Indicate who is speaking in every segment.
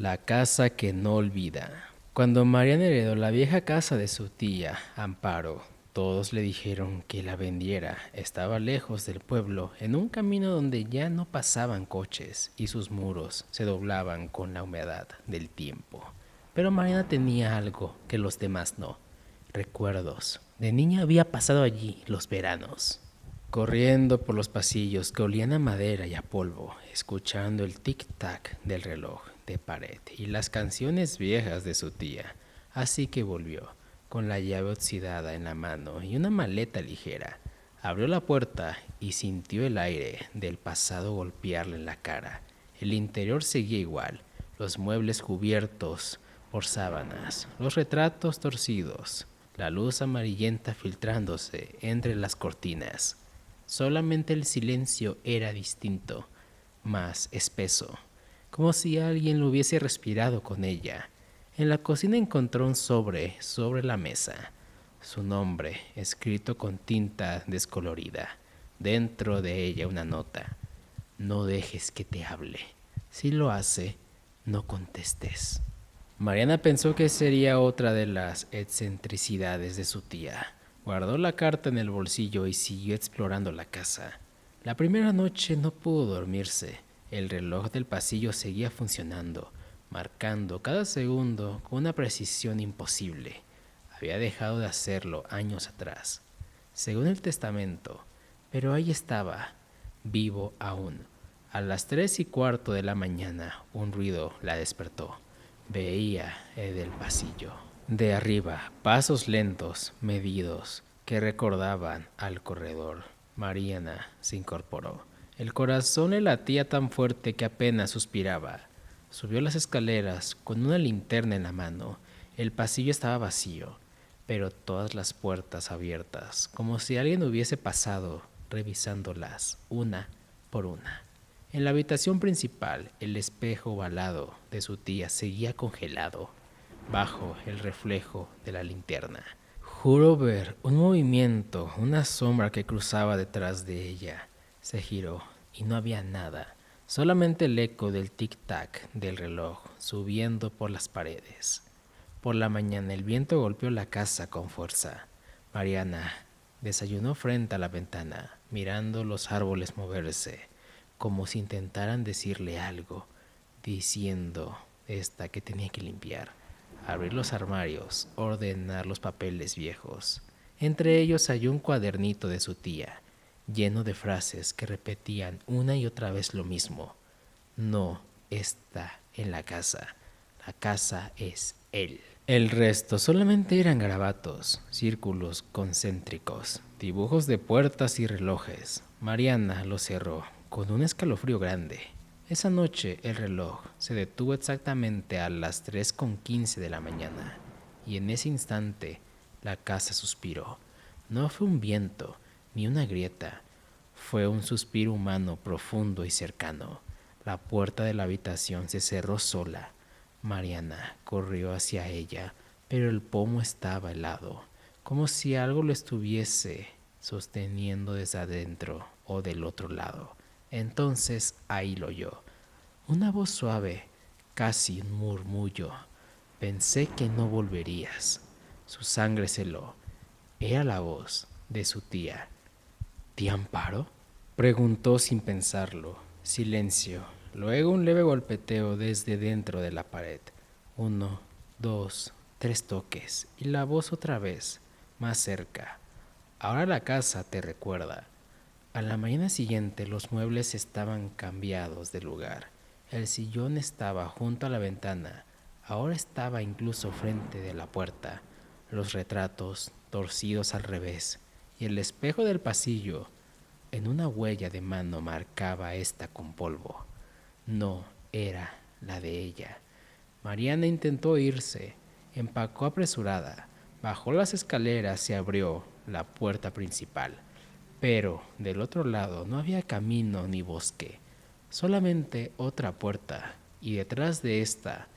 Speaker 1: La casa que no olvida. Cuando Mariana heredó la vieja casa de su tía, Amparo, todos le dijeron que la vendiera. Estaba lejos del pueblo, en un camino donde ya no pasaban coches y sus muros se doblaban con la humedad del tiempo. Pero Mariana tenía algo que los demás no. Recuerdos. De niña había pasado allí los veranos, corriendo por los pasillos que olían a madera y a polvo, escuchando el tic-tac del reloj de pared y las canciones viejas de su tía. Así que volvió, con la llave oxidada en la mano y una maleta ligera. Abrió la puerta y sintió el aire del pasado golpearle en la cara. El interior seguía igual, los muebles cubiertos por sábanas, los retratos torcidos, la luz amarillenta filtrándose entre las cortinas. Solamente el silencio era distinto, más espeso, como si alguien lo hubiese respirado con ella. En la cocina encontró un sobre la mesa, su nombre escrito con tinta descolorida. Dentro de ella una nota: no dejes que te hable. Si lo hace, no contestes. Mariana pensó que sería otra de las excentricidades de su tía. Guardó la carta en el bolsillo y siguió explorando la casa. La primera noche no pudo dormirse. El reloj del pasillo seguía funcionando, marcando cada segundo con una precisión imposible. Había dejado de hacerlo años atrás, según el testamento, pero ahí estaba, vivo aún. A las 3:15 de la mañana, un ruido la despertó. Veía del pasillo. De arriba, pasos lentos, medidos, que recordaban al corredor. Mariana se incorporó. El corazón le latía tan fuerte que apenas suspiraba. Subió las escaleras con una linterna en la mano. El pasillo estaba vacío, pero todas las puertas abiertas, como si alguien hubiese pasado revisándolas una por una. En la habitación principal, el espejo ovalado de su tía seguía congelado bajo el reflejo de la linterna. Juró ver un movimiento, una sombra que cruzaba detrás de ella. Se giró y no había nada, solamente el eco del tic-tac del reloj subiendo por las paredes. Por la mañana el viento golpeó la casa con fuerza. Mariana desayunó frente a la ventana, mirando los árboles moverse, como si intentaran decirle algo, diciendo esta que tenía que limpiar, abrir los armarios, ordenar los papeles viejos. Entre ellos halló un cuadernito de su tía, lleno de frases que repetían una y otra vez lo mismo. No está en la casa es él. El resto solamente eran garabatos, círculos concéntricos, dibujos de puertas y relojes. Mariana lo cerró con un escalofrío grande. Esa noche el reloj se detuvo exactamente a las 3:15 de la mañana, y en ese instante la casa suspiró. No fue un viento ni una grieta, fue un suspiro humano profundo y cercano. La puerta de la habitación se cerró sola. Mariana corrió hacia ella, pero el pomo estaba helado, como si algo lo estuviese sosteniendo desde adentro o del otro lado. Entonces ahí lo oyó. Una voz suave, casi un murmullo. Pensé que no volverías. Su sangre se heló. Era la voz de su tía. ¿Tía Amparo? Preguntó sin pensarlo. Silencio. Luego un leve golpeteo desde dentro de la pared. 1, 2, 3 toques. Y la voz otra vez, más cerca. Ahora la casa te recuerda. A la mañana siguiente los muebles estaban cambiados de lugar. El sillón estaba junto a la ventana. Ahora estaba incluso frente de la puerta. Los retratos torcidos al revés. Y el espejo del pasillo, en una huella de mano, marcaba esta con polvo. No era la de ella. Mariana intentó irse, empacó apresurada, bajó las escaleras y abrió la puerta principal. Pero del otro lado no había camino ni bosque, solamente otra puerta, y detrás de esta,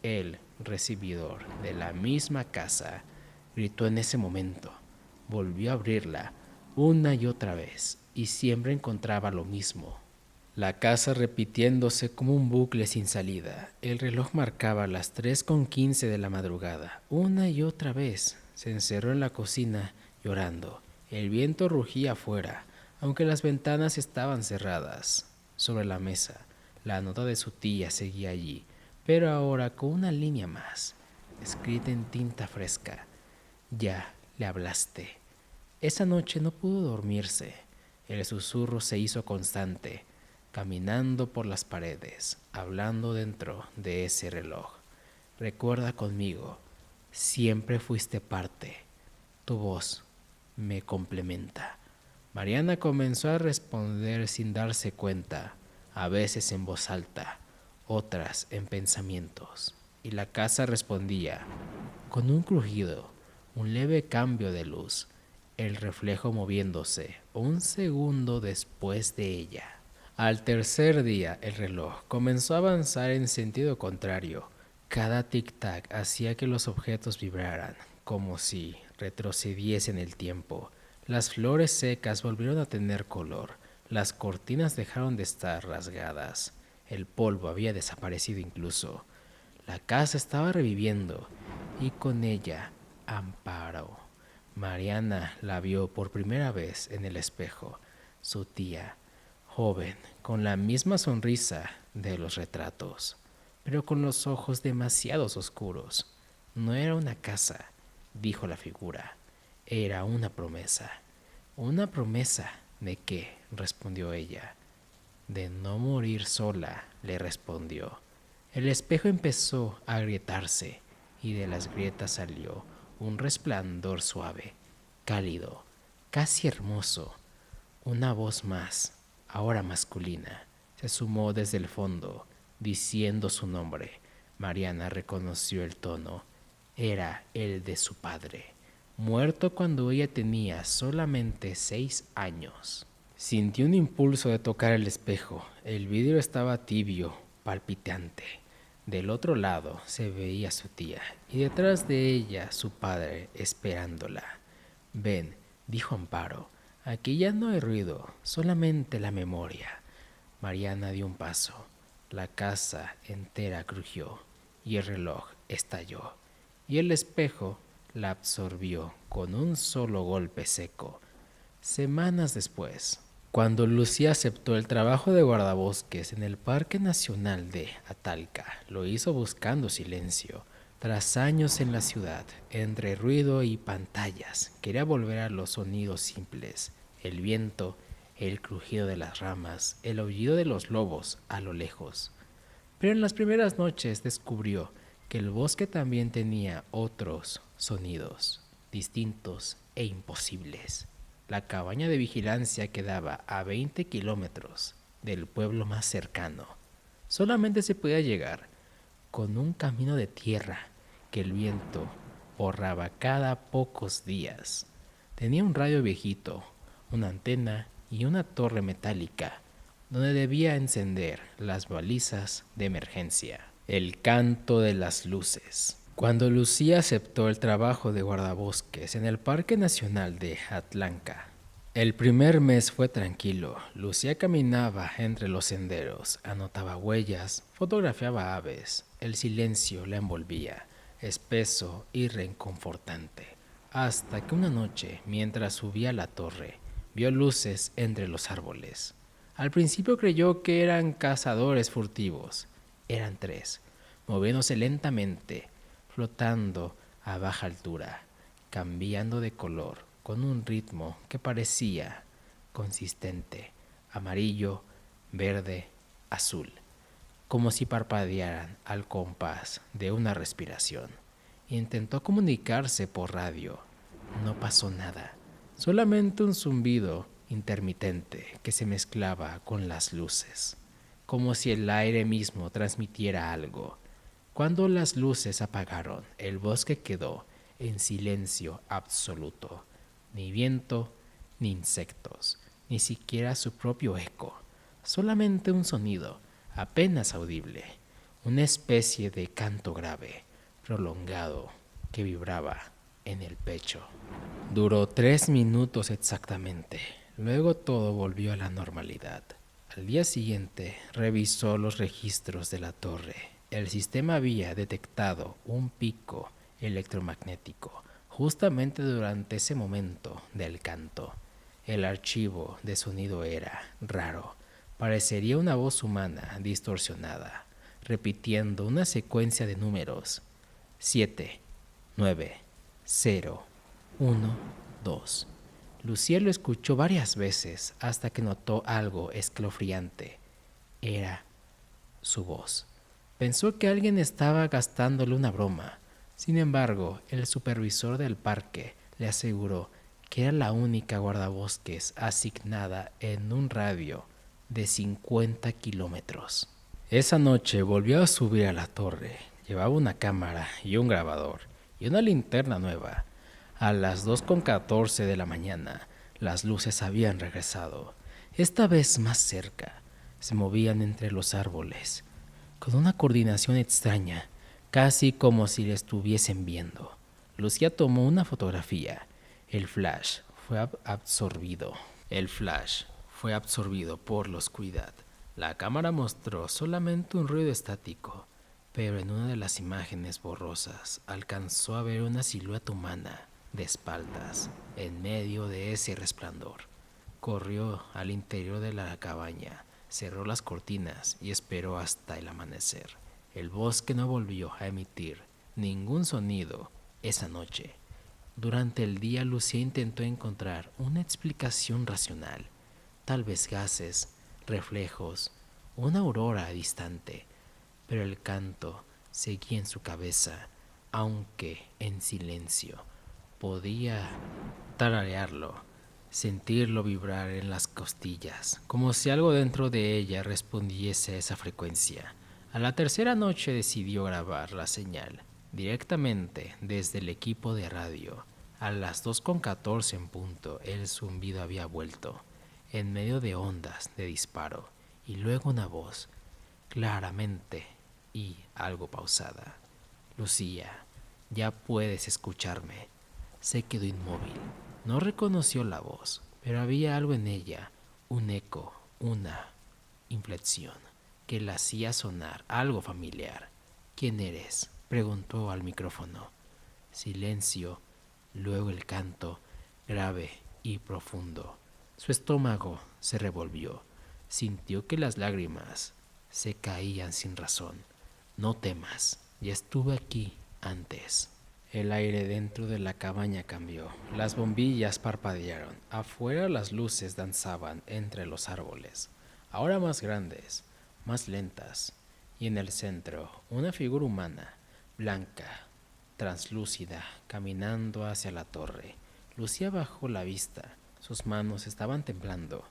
Speaker 1: el recibidor de la misma casa. Gritó en ese momento. Volvió a abrirla una y otra vez, y siempre encontraba lo mismo: La casa repitiéndose como un bucle sin salida. El reloj marcaba las 3:15 de la madrugada. Una y otra vez se encerró en la cocina llorando. El viento rugía afuera, aunque las ventanas estaban cerradas. Sobre la mesa, la nota de su tía seguía allí, pero ahora con una línea más, escrita en tinta fresca. Ya le hablaste. Esa noche no pudo dormirse. El susurro se hizo constante, caminando por las paredes, hablando dentro de ese reloj. Recuerda conmigo, siempre fuiste parte. Tu voz me complementa. Mariana comenzó a responder sin darse cuenta, a veces en voz alta, otras en pensamientos. Y la casa respondía con un crujido, un leve cambio de luz, el reflejo moviéndose un segundo después de ella. Al tercer día, el reloj comenzó a avanzar en sentido contrario. Cada tic-tac hacía que los objetos vibraran, como si retrocediesen el tiempo. Las flores secas volvieron a tener color. Las cortinas dejaron de estar rasgadas. El polvo había desaparecido incluso. La casa estaba reviviendo y con ella Amparo. Mariana la vio por primera vez en el espejo. Su tía, joven, con la misma sonrisa de los retratos, pero con los ojos demasiado oscuros. No era una casa, dijo la figura, era una promesa. ¿Una promesa de qué? Respondió ella. De no morir sola, le respondió. El espejo empezó a agrietarse y de las grietas salió un resplandor suave, cálido, casi hermoso. Una voz más, ahora masculina, se sumó desde el fondo, diciendo su nombre. Mariana reconoció el tono. Era el de su padre, muerto cuando ella tenía solamente 6 años. Sintió un impulso de tocar el espejo. El vidrio estaba tibio, palpitante. Del otro lado se veía su tía y detrás de ella su padre esperándola. Ven, dijo Amparo, aquí ya no hay ruido, solamente la memoria. Mariana dio un paso. La casa entera crujió y el reloj estalló. Y el espejo la absorbió con un solo golpe seco. Semanas después, cuando Lucía aceptó el trabajo de guardabosques en el Parque Nacional de Atalca, lo hizo buscando silencio. Tras años en la ciudad, entre ruido y pantallas, quería volver a los sonidos simples, el viento, el crujido de las ramas, el aullido de los lobos a lo lejos. Pero en las primeras noches descubrió que el bosque también tenía otros sonidos, distintos e imposibles. La cabaña de vigilancia quedaba a 20 kilómetros del pueblo más cercano. Solamente se podía llegar con un camino de tierra que el viento borraba cada pocos días. Tenía un radio viejito, una antena y una torre metálica donde debía encender las balizas de emergencia. El canto de las luces. Cuando Lucía aceptó el trabajo de guardabosques en el Parque Nacional de Atlanca, el primer mes fue tranquilo. Lucía caminaba entre los senderos, anotaba huellas, fotografiaba aves. El silencio la envolvía, espeso y reconfortante. Hasta que una noche, mientras subía a la torre, vio luces entre los árboles. Al principio creyó que eran cazadores furtivos. Eran tres, moviéndose lentamente, flotando a baja altura, cambiando de color con un ritmo que parecía consistente, amarillo, verde, azul, como si parpadearan al compás de una respiración. Intentó comunicarse por radio. No pasó nada, solamente un zumbido intermitente que se mezclaba con las luces, como si el aire mismo transmitiera algo. Cuando las luces apagaron, el bosque quedó en silencio absoluto. Ni viento, ni insectos, ni siquiera su propio eco. Solamente un sonido, apenas audible, una especie de canto grave, prolongado, que vibraba en el pecho. Duró 3 minutos exactamente. Luego todo volvió a la normalidad. Al día siguiente revisó los registros de la torre. El sistema había detectado un pico electromagnético justamente durante ese momento del canto. El archivo de sonido era raro. Parecería una voz humana distorsionada, repitiendo una secuencia de números. 7, 9, 0, 1, 2. Lucía lo escuchó varias veces hasta que notó algo escalofriante. Era su voz. Pensó que alguien estaba gastándole una broma. Sin embargo, el supervisor del parque le aseguró que era la única guardabosques asignada en un radio de 50 kilómetros. Esa noche volvió a subir a la torre. Llevaba una cámara y un grabador y una linterna nueva. A las 2:14 de la mañana, las luces habían regresado, esta vez más cerca. Se movían entre los árboles, con una coordinación extraña, casi como si le estuviesen viendo. Lucía tomó una fotografía. El flash fue absorbido por la oscuridad. La cámara mostró solamente un ruido estático, pero en una de las imágenes borrosas alcanzó a ver una silueta humana de espaldas en medio de ese resplandor. Corrió al interior de la cabaña, cerró las cortinas y esperó hasta el amanecer. El bosque no volvió a emitir ningún sonido esa noche. Durante el día, Lucía intentó encontrar una explicación racional, tal vez gases, reflejos, una aurora distante, pero el canto seguía en su cabeza, aunque en silencio. Podía tararearlo, sentirlo vibrar en las costillas, como si algo dentro de ella respondiese a esa frecuencia. A la tercera noche decidió grabar la señal directamente desde el equipo de radio. A las 2:14 en punto, el zumbido había vuelto, en medio de ondas de disparo, y luego una voz, claramente y algo pausada. Lucía, ya puedes escucharme. Se quedó inmóvil. No reconoció la voz, pero había algo en ella, un eco, una inflexión, que la hacía sonar algo familiar. ¿Quién eres?, preguntó al micrófono. Silencio, luego el canto, grave y profundo. Su estómago se revolvió. Sintió que las lágrimas se caían sin razón. No temas, ya estuve aquí antes. El aire dentro de la cabaña cambió. Las bombillas parpadearon. Afuera las luces danzaban entre los árboles, ahora más grandes, más lentas, y en el centro una figura humana, blanca, translúcida, caminando hacia la torre. Lucía bajó la vista. Sus manos estaban temblando,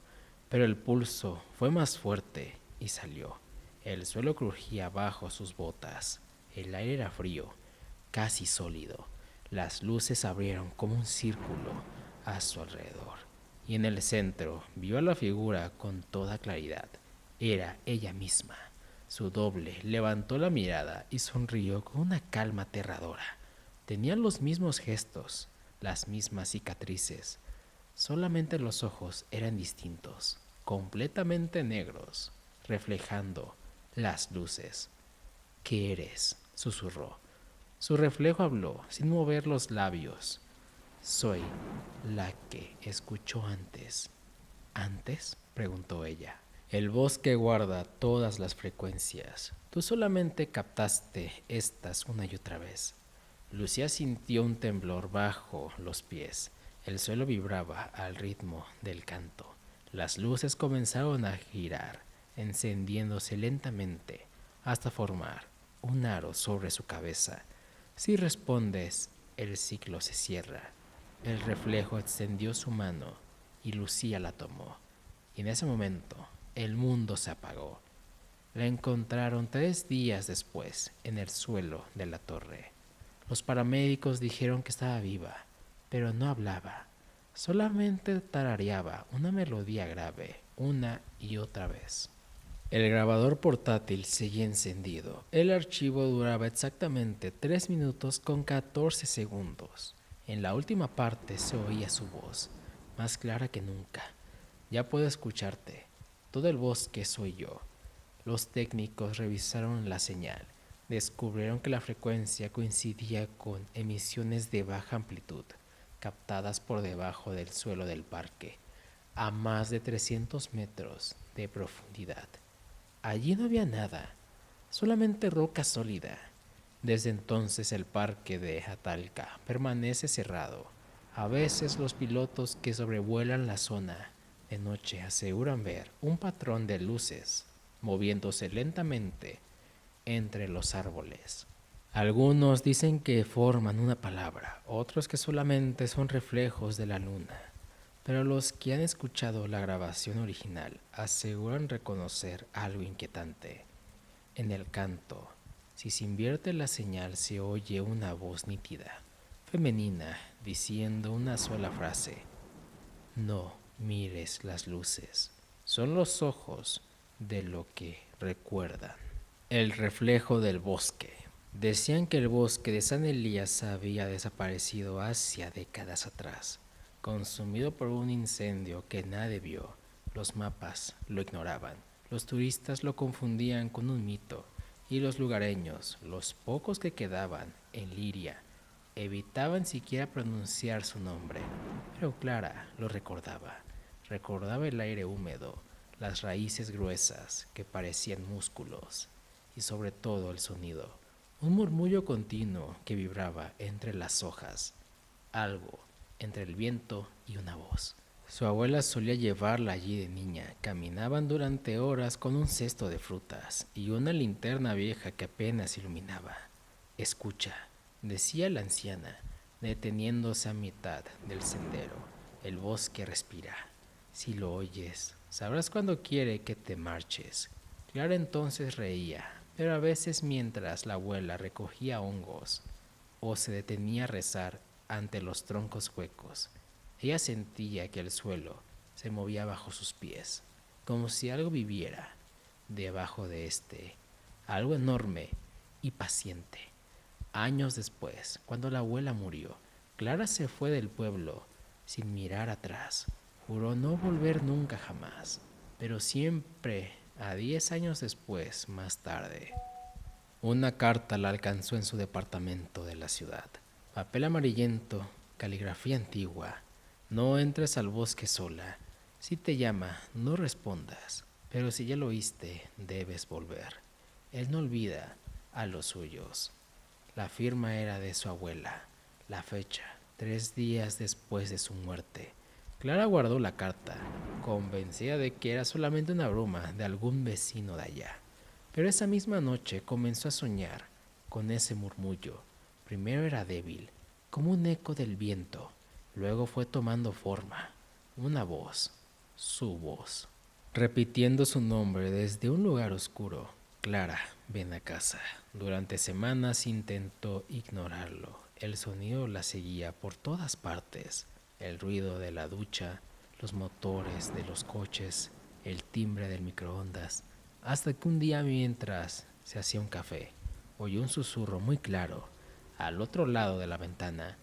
Speaker 1: pero el pulso fue más fuerte y salió. El suelo crujía bajo sus botas. El aire era frío, casi sólido. Las luces abrieron como un círculo a su alrededor, y en el centro vio a la figura con toda claridad. Era ella misma. Su doble levantó la mirada y sonrió con una calma aterradora. Tenía los mismos gestos, las mismas cicatrices. Solamente los ojos eran distintos, completamente negros, reflejando las luces. ¿Qué eres?, susurró. Su reflejo habló sin mover los labios. Soy la que escuchó antes. ¿Antes?, preguntó ella. El bosque guarda todas las frecuencias. Tú solamente captaste estas una y otra vez. Lucía sintió un temblor bajo los pies. El suelo vibraba al ritmo del canto. Las luces comenzaron a girar, encendiéndose lentamente hasta formar un aro sobre su cabeza. Si respondes, el ciclo se cierra. El reflejo extendió su mano y Lucía la tomó. Y en ese momento, el mundo se apagó. La encontraron 3 días después en el suelo de la torre. Los paramédicos dijeron que estaba viva, pero no hablaba. Solamente tarareaba una melodía grave una y otra vez. El grabador portátil seguía encendido. El archivo duraba exactamente 3 minutos con 14 segundos. En la última parte se oía su voz, más clara que nunca. Ya puedo escucharte. todo el bosque soy yo. Los técnicos revisaron la señal. Descubrieron que la frecuencia coincidía con emisiones de baja amplitud, captadas por debajo del suelo del parque, a más de 300 metros de profundidad. Allí no había nada, solamente roca sólida. Desde entonces el parque de Atalca permanece cerrado. A veces los pilotos que sobrevuelan la zona de noche aseguran ver un patrón de luces moviéndose lentamente entre los árboles. Algunos dicen que forman una palabra, otros que solamente son reflejos de la luna, pero los que han escuchado la grabación original aseguran reconocer algo inquietante. En el canto, si se invierte la señal, se oye una voz nítida, femenina, diciendo una sola frase: no mires las luces, son los ojos de lo que recuerdan. El reflejo del bosque. Decían que el bosque de San Elías había desaparecido hacia décadas atrás, consumido por un incendio que nadie vio. Los mapas lo ignoraban, los turistas lo confundían con un mito, y los lugareños, los pocos que quedaban en Liria, evitaban siquiera pronunciar su nombre. Pero Clara lo recordaba. Recordaba el aire húmedo, las raíces gruesas que parecían músculos, y sobre todo el sonido, un murmullo continuo que vibraba entre las hojas, algo entre el viento y una voz. Su abuela solía llevarla allí de niña. Caminaban durante horas con un cesto de frutas y una linterna vieja que apenas iluminaba. Escucha, decía la anciana, deteniéndose a mitad del sendero. El bosque respira. Si lo oyes, sabrás cuándo quiere que te marches. Clara entonces reía, pero a veces mientras la abuela recogía hongos o se detenía a rezar ante los troncos huecos, ella sentía que el suelo se movía bajo sus pies, como si algo viviera debajo de algo enorme y paciente. Años después, cuando la abuela murió, Clara se fue del pueblo sin mirar atrás. Juró no volver nunca jamás, pero siempre a 10 años después, más tarde, una carta la alcanzó en su departamento de la ciudad. Papel amarillento, caligrafía antigua. No entres al bosque sola. Si te llama, no respondas. Pero si ya lo oíste, debes volver. Él no olvida a los suyos. La firma era de su abuela. La fecha, 3 días después de su muerte. Clara guardó la carta, convencida de que era solamente una broma de algún vecino de allá. Pero esa misma noche comenzó a soñar con ese murmullo. Primero era débil, como un eco del viento. Luego fue tomando forma. Una voz, su voz, repitiendo su nombre desde un lugar oscuro. Clara, ven a casa. Durante semanas intentó ignorarlo. El sonido la seguía por todas partes. El ruido de la ducha, los motores de los coches, el timbre del microondas. Hasta que un día, mientras se hacía un café, oyó un susurro muy claro al otro lado de la ventana.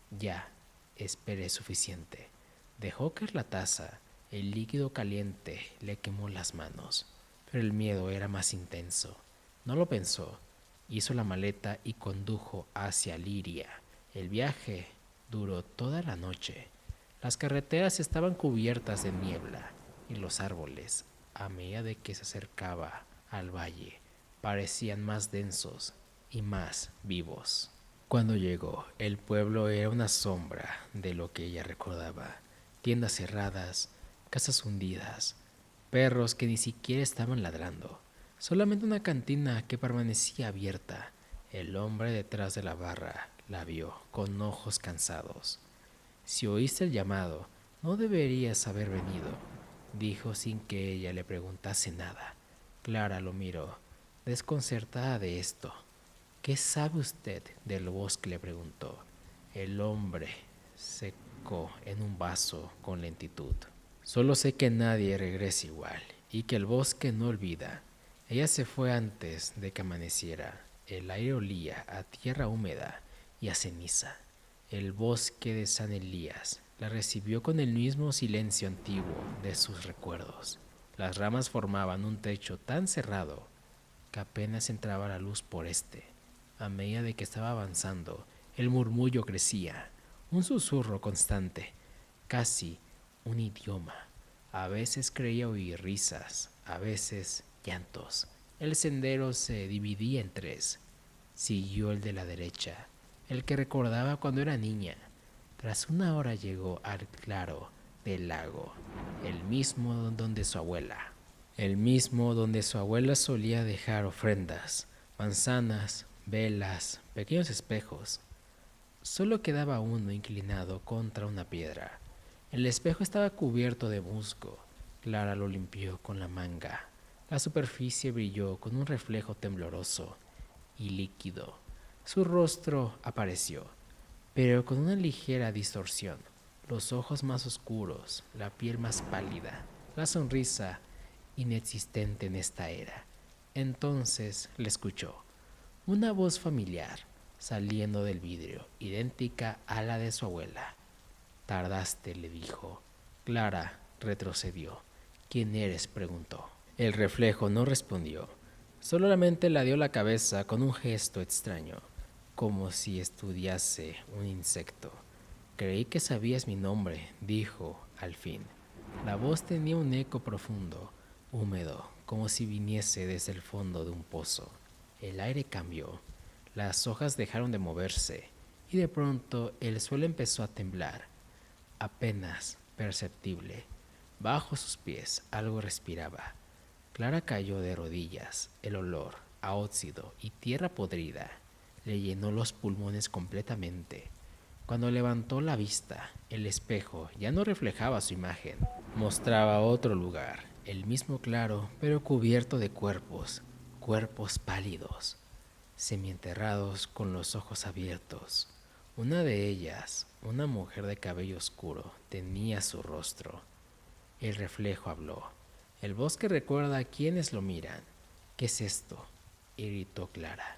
Speaker 1: Ya, esperé suficiente. Dejó caer la taza. El líquido caliente le quemó las manos, pero el miedo era más intenso. No lo pensó. Hizo la maleta y condujo hacia Liria. El viaje duró toda la noche. Las carreteras estaban cubiertas de niebla y los árboles, a medida de que se acercaba al valle, parecían más densos y más vivos. Cuando llegó, el pueblo era una sombra de lo que ella recordaba. Tiendas cerradas, casas hundidas, perros que ni siquiera estaban ladrando, solamente una cantina que permanecía abierta. El hombre detrás de la barra la vio con ojos cansados. Si oíste el llamado, no deberías haber venido, dijo sin que ella le preguntase nada. Clara lo miró, desconcertada de esto. ¿Qué sabe usted del bosque?, le preguntó. El hombre secó en un vaso con lentitud. Solo sé que nadie regresa igual y que el bosque no olvida. Ella se fue antes de que amaneciera. El aire olía a tierra húmeda y a ceniza. El bosque de San Elías la recibió con el mismo silencio antiguo de sus recuerdos. Las ramas formaban un techo tan cerrado que apenas entraba la luz por este. A medida de que estaba avanzando, el murmullo crecía, un susurro constante, casi un idioma. A veces creía oír risas, a veces llantos. El sendero se dividía en tres. Siguió el de la derecha, el que recordaba cuando era niña. Tras una hora llegó al claro del lago, el mismo donde su abuela. El mismo donde su abuela solía dejar ofrendas, manzanas, velas, pequeños espejos. Solo quedaba uno inclinado contra una piedra. El espejo estaba cubierto de musgo. Clara lo limpió con la manga. La superficie brilló con un reflejo tembloroso y líquido. Su rostro apareció, pero con una ligera distorsión. Los ojos más oscuros, la piel más pálida, la sonrisa inexistente en esta era. Entonces le escuchó una voz familiar saliendo del vidrio, idéntica a la de su abuela. Tardaste, le dijo. Clara retrocedió. ¿Quién eres?, preguntó. El reflejo no respondió. Solamente la dio la cabeza con un gesto extraño, como si estudiase un insecto. Creí que sabías mi nombre, dijo al fin. La voz tenía un eco profundo, húmedo, como si viniese desde el fondo de un pozo. El aire cambió, las hojas dejaron de moverse y de pronto el suelo empezó a temblar, apenas perceptible. Bajo sus pies algo respiraba. Clara cayó de rodillas. El olor a óxido y tierra podrida le llenó los pulmones completamente. Cuando levantó la vista, el espejo ya no reflejaba su imagen. Mostraba otro lugar, el mismo claro, pero cubierto de cuerpos, cuerpos pálidos, semienterrados con los ojos abiertos. Una de ellas, una mujer de cabello oscuro, tenía su rostro. El reflejo habló. El bosque recuerda a quienes lo miran. ¿Qué es esto?, gritó Clara.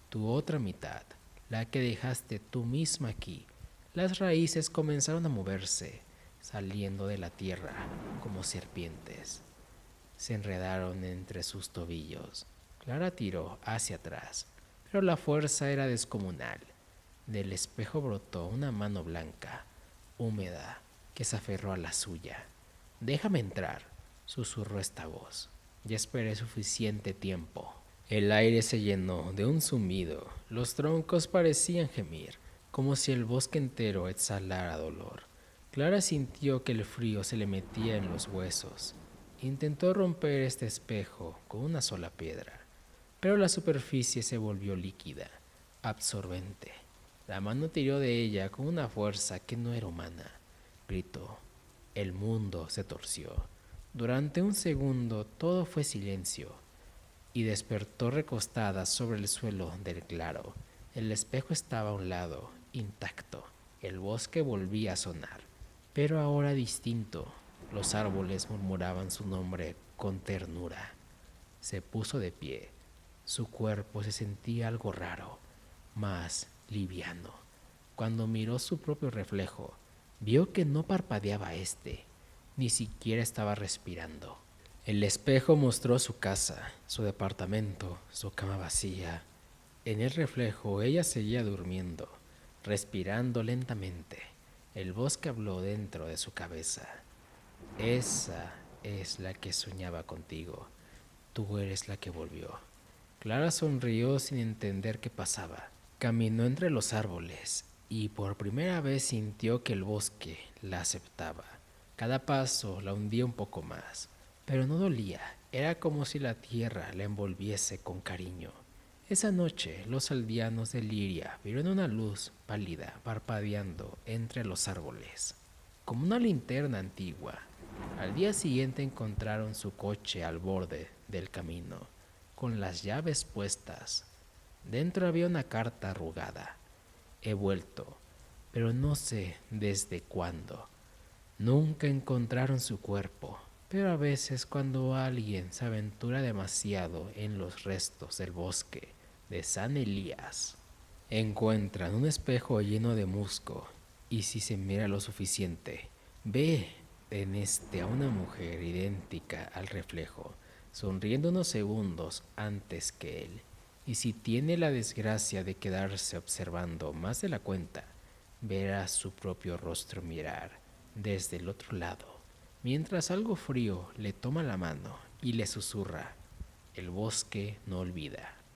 Speaker 1: Tu otra mitad, la que dejaste tú misma aquí. Las raíces comenzaron a moverse, saliendo de la tierra como serpientes. Se enredaron entre sus tobillos. Clara tiró hacia atrás, pero la fuerza era descomunal. Del espejo brotó una mano blanca, húmeda, que se aferró a la suya. Déjame entrar, susurró esta voz. Ya esperé suficiente tiempo. El aire se llenó de un zumbido. Los troncos parecían gemir, como si el bosque entero exhalara dolor. Clara sintió que el frío se le metía en los huesos. Intentó romper este espejo con una sola piedra, pero la superficie se volvió líquida, absorbente. La mano tiró de ella con una fuerza que no era humana. Gritó. El mundo se torció. Durante un segundo todo fue silencio y despertó recostada sobre el suelo del claro. El espejo estaba a un lado, intacto. El bosque volvía a sonar, pero ahora distinto. Los árboles murmuraban su nombre con ternura. Se puso de pie. Su cuerpo se sentía algo raro, más liviano. Cuando miró su propio reflejo, vio que no parpadeaba este, ni siquiera estaba respirando. El espejo mostró su casa, su departamento, su cama vacía. En el reflejo ella seguía durmiendo, respirando lentamente. El bosque habló dentro de su cabeza. Esa es la que soñaba contigo. Tú eres la que volvió. Clara sonrió sin entender qué pasaba. Caminó entre los árboles y por primera vez sintió que el bosque la aceptaba. Cada paso la hundía un poco más, pero no dolía. Era como si la tierra la envolviese con cariño. Esa noche los aldeanos de Liria vieron una luz pálida parpadeando entre los árboles, como una linterna antigua. Al día siguiente encontraron su coche al borde del camino, con las llaves puestas. Dentro había una carta arrugada. He vuelto, pero no sé desde cuándo. Nunca encontraron su cuerpo, pero a veces cuando alguien se aventura demasiado en los restos del bosque de San Elías, encuentran un espejo lleno de musgo, y si se mira lo suficiente, ve a una mujer idéntica al reflejo, sonriendo unos segundos antes que él. Y si tiene la desgracia de quedarse observando más de la cuenta, verá su propio rostro mirar desde el otro lado, mientras algo frío le toma la mano y le susurra: el bosque no olvida.